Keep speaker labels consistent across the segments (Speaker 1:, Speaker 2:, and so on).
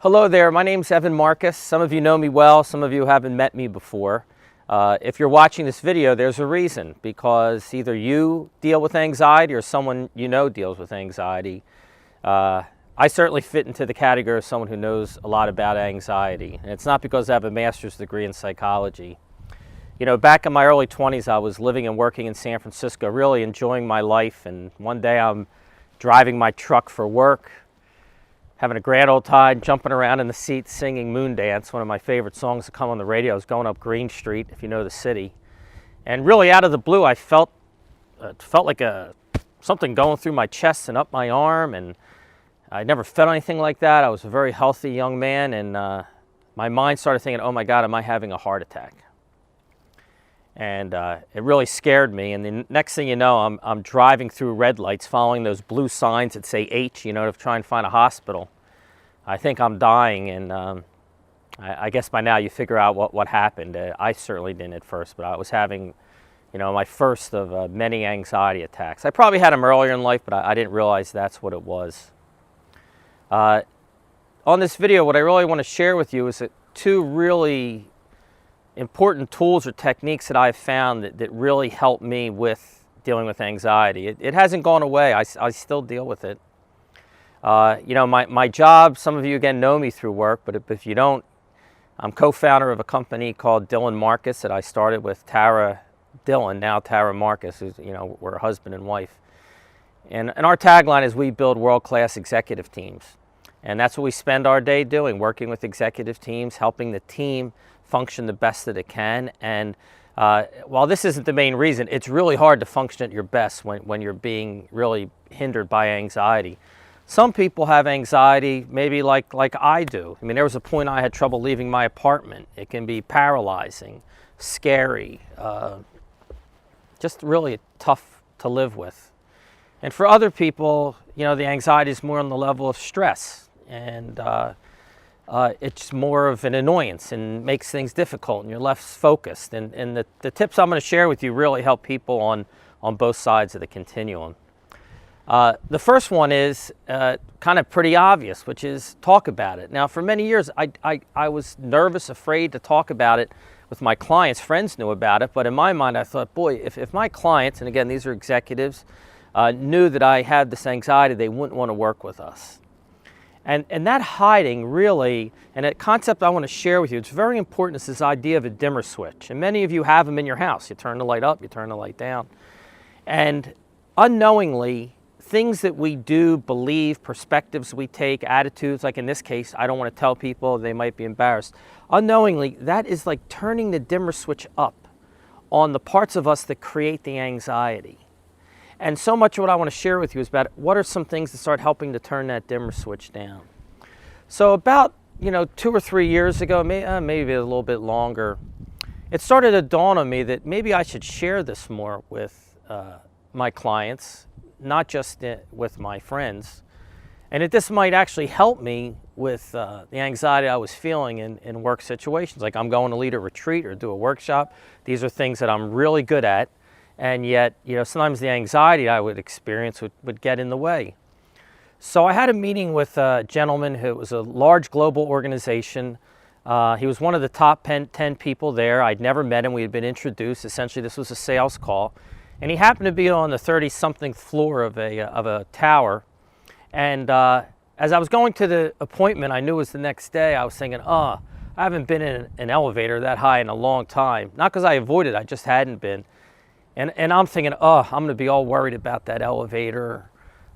Speaker 1: Hello there, my name's DillonMarcus. Some of you know me well, some of you haven't met me before. If you're watching this video, there's a reason, because either you deal with anxiety or someone you know deals with anxiety. I certainly fit into the category of someone who knows a lot about anxiety, and it's not because I have a master's degree in psychology. You know, back in my early 20s, I was living and working in San Francisco, really enjoying my life, and one day I'm driving my truck for work, having a grand old time, jumping around in the seat, singing Moon Dance, one of my favorite songs that come on the radio. I was going up Green Street, if you know the city. And really out of the blue, I felt like something going through my chest and up my arm, and I never felt anything like that. I was a very healthy young man, and my mind started thinking, oh my God, am I having a heart attack? And it really scared me. And the next thing you know, I'm driving through red lights, following those blue signs that say H, you know, to try and find a hospital. I think I'm dying, and I guess by now you figure out what happened. I certainly didn't at first, but I was having, you know, my first of many anxiety attacks. I probably had them earlier in life, but I didn't realize that's what it was. On this video, what I really want to share with you is that two really important tools or techniques that I've found that really help me with dealing with anxiety. It hasn't gone away. I still deal with it. You know, my job, some of you again know me through work, but if you don't, I'm co-founder of a company called DillonMarcus that I started with Tara Dillon, now Tara Marcus, who's, you know, we're a husband and wife. And our tagline is we build world-class executive teams. And that's what we spend our day doing, working with executive teams, helping the team function the best that it can. And while this isn't the main reason, it's really hard to function at your best when you're being really hindered by anxiety. Some people have anxiety maybe like I do. I mean, there was a point I had trouble leaving my apartment. It can be paralyzing, scary, just really tough to live with. And for other people, you know, the anxiety is more on the level of stress, and it's more of an annoyance and makes things difficult, and you're less focused. And the tips I'm going to share with you really help people on both sides of the continuum. The first one is kind of pretty obvious, which is talk about it. Now, for many years, I was nervous, afraid to talk about it with my clients. Friends knew about it, but in my mind, I thought, boy, if my clients, and again, these are executives, knew that I had this anxiety, they wouldn't want to work with us. And that hiding really, and a concept I want to share with you, it's very important, is this idea of a dimmer switch. And many of you have them in your house. You turn the light up, you turn the light down. And unknowingly, things that we do, believe, perspectives we take, attitudes, like in this case, I don't want to tell people, they might be embarrassed. Unknowingly, that is like turning the dimmer switch up on the parts of us that create the anxiety. And so much of what I want to share with you is about what are some things that start helping to turn that dimmer switch down. So about, you know, 2 or 3 years ago, maybe a little bit longer, it started to dawn on me that maybe I should share this more with my clients, not just with my friends, and that this might actually help me with the anxiety I was feeling in work situations. Like I'm going to lead a retreat or do a workshop. These are things that I'm really good at. And yet, you know, sometimes the anxiety I would experience would get in the way. So I had a meeting with a gentleman who was a large global organization. He was one of the top 10 people there. I'd never met him. We had been introduced. Essentially, this was a sales call. And he happened to be on the 30-something floor of a tower. And as I was going to the appointment, I knew it was the next day, I was thinking, I haven't been in an elevator that high in a long time. Not because I avoided it, I just hadn't been. And I'm thinking, I'm going to be all worried about that elevator.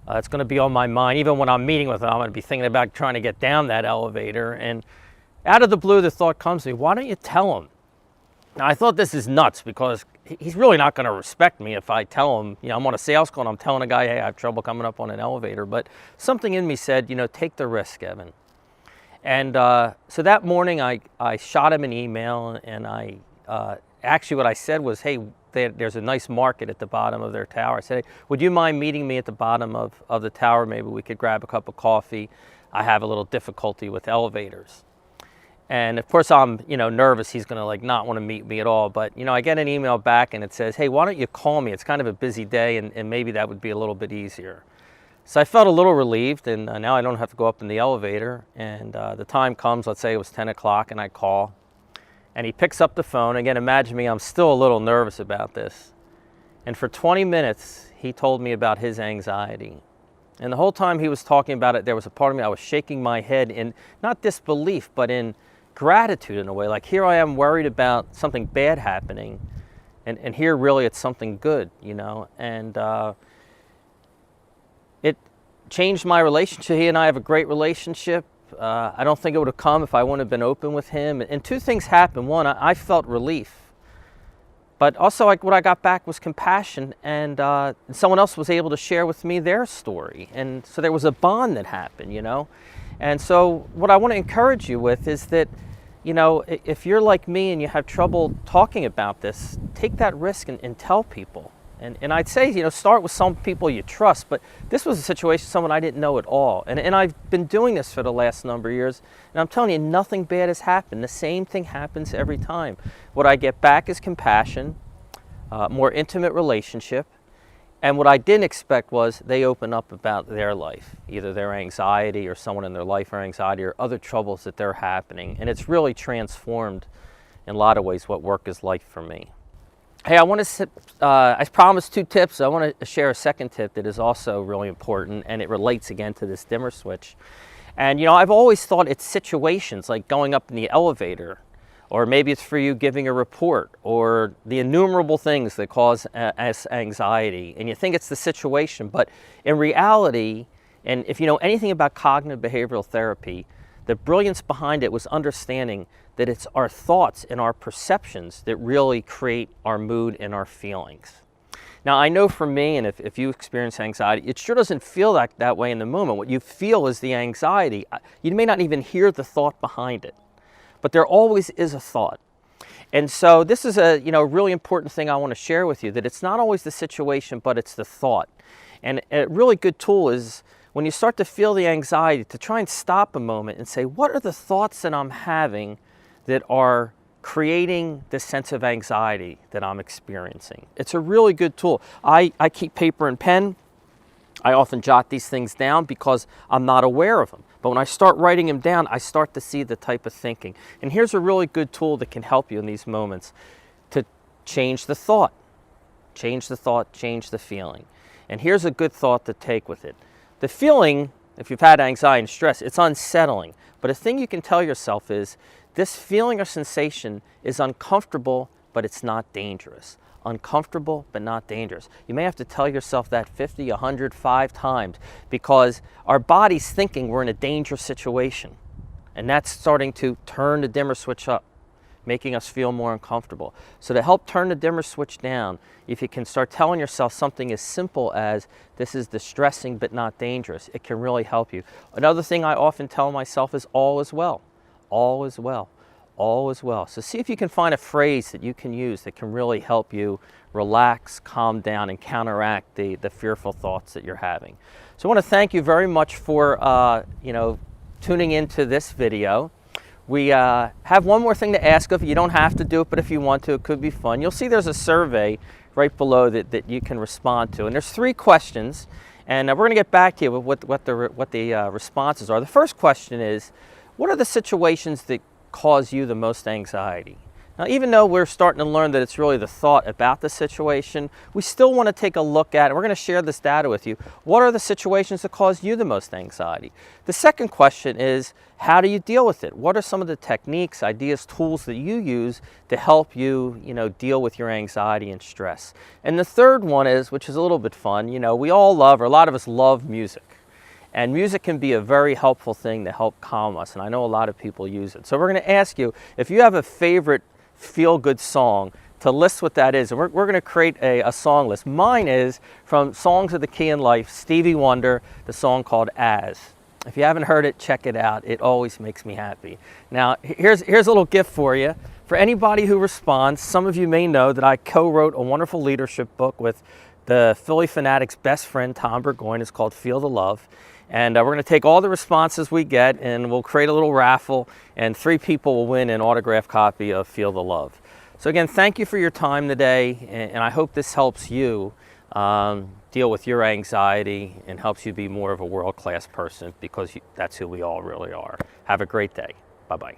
Speaker 1: It's going to be on my mind. Even when I'm meeting with him, I'm going to be thinking about trying to get down that elevator. And out of the blue, the thought comes to me, why don't you tell him? Now, I thought this is nuts because he's really not going to respect me if I tell him, you know, I'm on a sales call and I'm telling a guy, hey, I have trouble coming up on an elevator. But something in me said, you know, take the risk, Evan. And so that morning, I shot him an email, and actually what I said was, hey, there's a nice market at the bottom of their tower. I said, hey, would you mind meeting me at the bottom of the tower? Maybe we could grab a cup of coffee. I have a little difficulty with elevators. And of course I'm, you know, nervous. He's going to like not want to meet me at all. But, you know, I get an email back and it says, hey, why don't you call me? It's kind of a busy day, and maybe that would be a little bit easier. So I felt a little relieved, and now I don't have to go up in the elevator. And the time comes, let's say it was 10 o'clock, and I call. And he picks up the phone. Again, imagine me, I'm still a little nervous about this. And for 20 minutes, he told me about his anxiety. And the whole time he was talking about it, there was a part of me, I was shaking my head in not disbelief, but in gratitude in a way. Like, here I am worried about something bad happening, and here really it's something good, you know. And it changed my relationship. He and I have a great relationship. I don't think it would have come if I wouldn't have been open with him. And two things happened. One, I felt relief. But also, what I got back was compassion, and someone else was able to share with me their story. And so there was a bond that happened, you know. And so what I want to encourage you with is that, you know, if you're like me and you have trouble talking about this, take that risk and tell people. And I'd say, you know, start with some people you trust, but this was a situation, someone I didn't know at all. And I've been doing this for the last number of years, and I'm telling you, nothing bad has happened. The same thing happens every time. What I get back is compassion, more intimate relationship, and what I didn't expect was they open up about their life, either their anxiety or someone in their life or anxiety or other troubles that they're happening. And it's really transformed in a lot of ways what work is like for me. Hey, I promised 2 tips. I want to share a second tip that is also really important, and it relates again to this dimmer switch. And, you know, I've always thought it's situations like going up in the elevator, or maybe it's for you giving a report, or the innumerable things that cause us anxiety. And you think it's the situation, but in reality, and if you know anything about cognitive behavioral therapy, the brilliance behind it was understanding that it's our thoughts and our perceptions that really create our mood and our feelings. Now, I know for me, and if you experience anxiety, it sure doesn't feel that way in the moment. What you feel is the anxiety. You may not even hear the thought behind it, but there always is a thought. And so this is a really important thing I want to share with you, that it's not always the situation, but it's the thought. And a really good tool is when you start to feel the anxiety, to try and stop a moment and say, what are the thoughts that I'm having that are creating this sense of anxiety that I'm experiencing? It's a really good tool. I keep paper and pen. I often jot these things down because I'm not aware of them. But when I start writing them down, I start to see the type of thinking. And here's a really good tool that can help you in these moments to change the thought. Change the thought, change the feeling. And here's a good thought to take with it. The feeling, if you've had anxiety and stress, it's unsettling. But a thing you can tell yourself is, this feeling or sensation is uncomfortable, but it's not dangerous. Uncomfortable, but not dangerous. You may have to tell yourself that 50, 100, 5 times, because our body's thinking we're in a dangerous situation. And that's starting to turn the dimmer switch up, making us feel more uncomfortable. So to help turn the dimmer switch down, if you can start telling yourself something as simple as, this is distressing but not dangerous, it can really help you. Another thing I often tell myself is, all is well. All is well. All is well. So see if you can find a phrase that you can use that can really help you relax, calm down, and counteract the fearful thoughts that you're having. So I want to thank you very much for tuning into this video. We have one more thing to ask of you. You don't have to do it, but if you want to, it could be fun. You'll see there's a survey right below that you can respond to. And there's 3 questions, and we're going to get back to you with what the responses are. The first question is, what are the situations that cause you the most anxiety? Now, even though we're starting to learn that it's really the thought about the situation, we still want to take a look at, and we're going to share this data with you, what are the situations that cause you the most anxiety? The second question is, how do you deal with it? What are some of the techniques, ideas, tools that you use to help you, deal with your anxiety and stress? And the third one is, which is a little bit fun, we all love, or a lot of us love, music. And music can be a very helpful thing to help calm us, and I know a lot of people use it. So we're going to ask you, if you have a favorite feel-good song, to list what that is. And we're going to create a song list. Mine is from Songs of the Key in Life, Stevie Wonder, the song called As. If you haven't heard it, check it out. It always makes me happy. Now, here's a little gift for you. For anybody who responds, some of you may know that I co-wrote a wonderful leadership book with the Philly Fanatic's best friend, Tom Burgoyne. It's called Feel the Love. And we're going to take all the responses we get, and we'll create a little raffle, and 3 people will win an autographed copy of Feel the Love. So again, thank you for your time today, and I hope this helps you deal deal with your anxiety and helps you be more of a world-class person, because that's who we all really are. Have a great day. Bye-bye.